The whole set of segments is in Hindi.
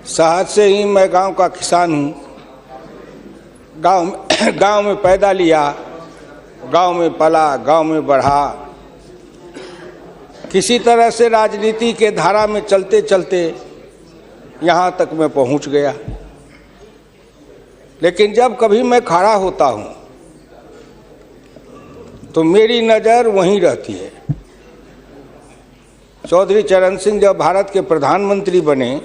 शहर से ही मैं गांव का किसान हूँ। गांव में पैदा लिया, गांव में पला, गांव में बढ़ा। किसी तरह से राजनीति के धारा में चलते चलते यहाँ तक मैं पहुँच गया। लेकिन जब कभी मैं खड़ा होता हूँ तो मेरी नज़र वहीं रहती है। चौधरी चरण सिंह जब भारत के प्रधानमंत्री बने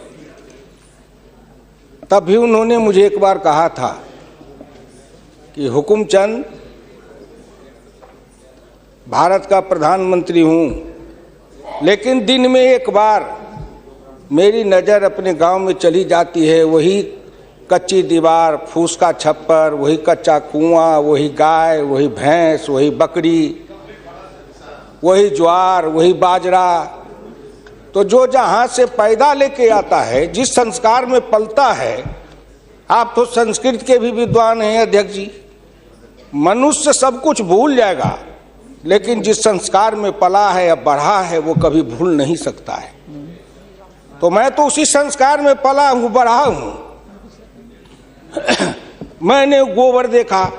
तब भी उन्होंने मुझे एक बार कहा था कि हुकुमचंद, भारत का प्रधानमंत्री हूँ, लेकिन दिन में एक बार मेरी नज़र अपने गांव में चली जाती है। वही कच्ची दीवार, फूस का छप्पर, वही कच्चा कुआं, वही गाय, वही भैंस, वही बकरी, वही ज्वार, वही बाजरा। तो जो जहाँ से पैदा लेके आता है, जिस संस्कार में पलता है, आप तो संस्कृत के भी विद्वान हैं अध्यक्ष जी। मनुष्य सब कुछ भूल जाएगा, लेकिन जिस संस्कार में पला है या बढ़ा है वो कभी भूल नहीं सकता है। तो मैं तो उसी संस्कार में पला हूँ, बढ़ा हूँ। मैंने गोबर देखा,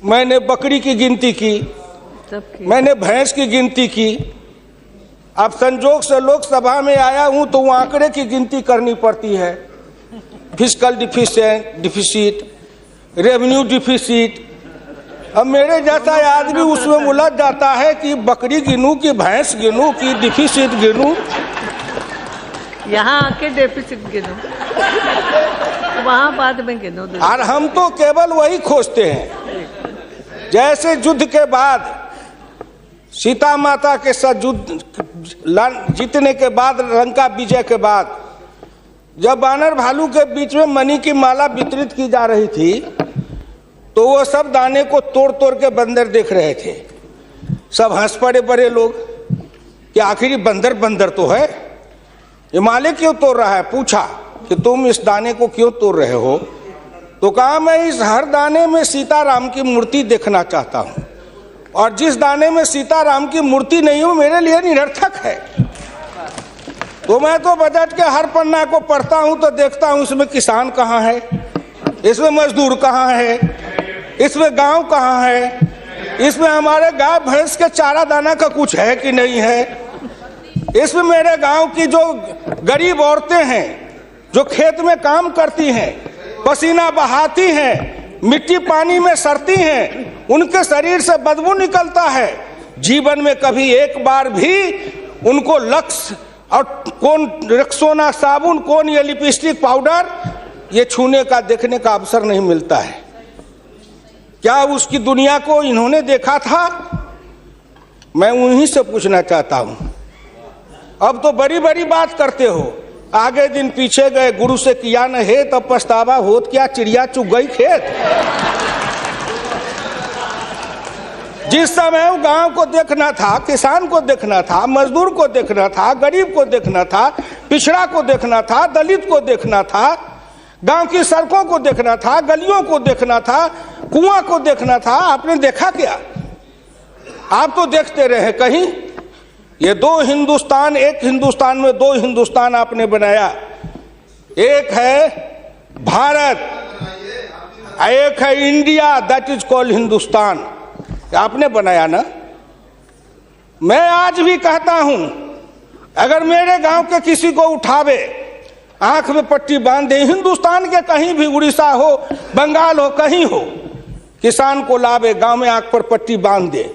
मैंने बकरी की गिनती की, मैंने भैंस की गिनती की। अब संजोग से लोकसभा में आया हूं तो वो आंकड़े की गिनती करनी पड़ती है। Fiscal deficit, revenue deficit. अब मेरे जैसा आदमी उसमें उलझ जाता है कि बकरी गिनूं कि भैंस गिनूं कि डिफिसिट गिनूं। यहाँ आके डेफिसिट गिनो, वहाँ बाद में गिनो। और हम तो केवल वही खोजते हैं। जैसे युद्ध के बाद, सीता माता के साथ युद्ध जीतने के बाद, लंका विजय के बाद, जब बानर भालू के बीच में मणि की माला वितरित की जा रही थी तो वो सब दाने को तोड़ तोड़ के बंदर देख रहे थे। सब हंस पड़े बड़े लोग कि आखिर बंदर बंदर तो है, ये माले क्यों तोड़ रहा है। पूछा कि तुम इस दाने को क्यों तोड़ रहे हो? तो कहा मैं इस हर दाने में सीताराम की मूर्ति देखना चाहता हूँ, और जिस दाने में सीताराम की मूर्ति नहीं हो मेरे लिए निरर्थक है। तो मैं तो बजट के हर पन्ना को पढ़ता हूँ तो देखता हूँ इसमें किसान कहाँ है, इसमें मजदूर कहाँ है, इसमें गांव कहाँ है, इसमें हमारे गाय भैंस के चारा दाना का कुछ है कि नहीं है, इसमें मेरे गांव की जो गरीब औरतें हैं जो खेत में काम करती हैं, पसीना बहाती हैं, मिट्टी पानी में सड़ती हैं, उनके शरीर से बदबू निकलता है। जीवन में कभी एक बार भी उनको लक्स और कौन रेक्सोना साबुन, कौन ये लिपस्टिक पाउडर, ये छूने का देखने का अवसर नहीं मिलता है। क्या उसकी दुनिया को इन्होंने देखा था? मैं उन्हीं से पूछना चाहता हूं। अब तो बड़ी बड़ी बात करते हो, आगे दिन पीछे गए, गुरु से किया न है तब पछतावा होत क्या, चिड़िया चुग गई खेत। जिस समय गांव को देखना था, किसान को देखना था, मजदूर को देखना था, गरीब को देखना था, पिछड़ा को देखना था, दलित को देखना था, गांव की सड़कों को देखना था, गलियों को देखना था, कुआं को देखना था, आपने देखा क्या? आप तो देखते रहे कहीं। ये दो हिंदुस्तान, एक हिंदुस्तान में दो हिंदुस्तान आपने बनाया। एक है भारत, एक है India, that is called Hindustan. आपने बनाया ना। मैं आज भी कहता हूं, अगर मेरे गांव के किसी को उठावे, आंख में पट्टी बांध दे, हिंदुस्तान के कहीं भी, उड़ीसा हो, बंगाल हो, कहीं हो, किसान को लावे, गांव में आंख पर पट्टी बांध दे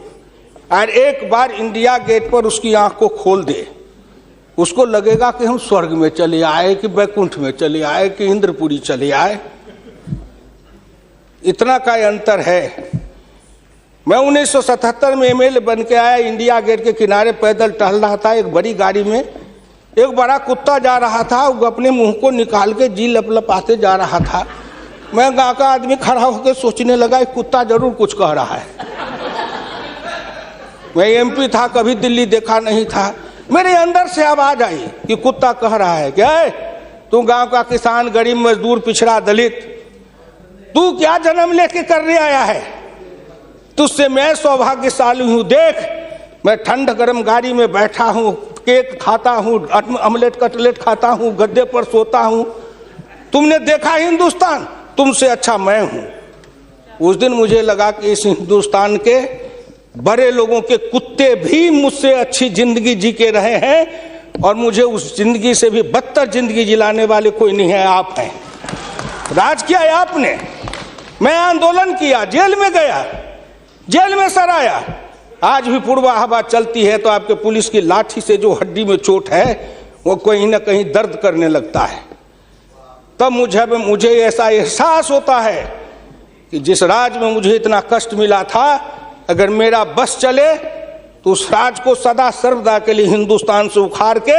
और एक बार इंडिया गेट पर उसकी आंख को खोल दे, उसको लगेगा कि हम स्वर्ग में चले आए, कि बैकुंठ में चले आए, कि इंद्रपुरी चले आए। इतना का अंतर है। मैं 1977 में एमएलए बन के आया, इंडिया गेट के किनारे पैदल टहल रहा था, एक बड़ी गाड़ी में एक बड़ा कुत्ता जा रहा था, वो अपने मुंह को निकाल के जी लपलपाते जा रहा था। मैं गाँव का आदमी खड़ा होकर सोचने लगा, कुत्ता जरूर कुछ कह रहा है। मैं एमपी था, कभी दिल्ली देखा नहीं था, मेरे अंदर से आवाज आई कि कुत्ता कह रहा है क्या है, तू गांव का किसान, गरीब, मजदूर, पिछड़ा, दलित, तू क्या जन्म लेके करने आया है? तुझसे मैं सौभाग्यशाली हूं। देख, मैं ठंड गर्म गाड़ी में बैठा हूं, केक खाता हूँ, ऑमलेट कटलेट खाता हूँ, गद्दे पर सोता हूँ। तुमने देखा हिंदुस्तान, तुमसे अच्छा मैं हूँ। उस दिन मुझे लगा कि इस हिंदुस्तान के बड़े लोगों के कुत्ते भी मुझसे अच्छी जिंदगी जी के रहे हैं और मुझे उस जिंदगी से भी बदतर जिंदगी जिलाने वाले कोई नहीं है, आप हैं। राज किया है आपने। मैं आंदोलन किया, जेल में गया, जेल में सराया। आज भी पूर्वा हवा चलती है तो आपके पुलिस की लाठी से जो हड्डी में चोट है वो कहीं ना कहीं दर्द करने लगता है। तब मुझे ऐसा एहसास होता है कि जिस राज में मुझे इतना कष्ट मिला था, अगर मेरा बस चले तो उस राज को सदा सर्वदा के लिए हिंदुस्तान से उखाड़ के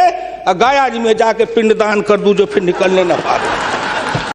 गया जी में जाके पिंडदान कर दूं, जो फिर निकलने न पाए।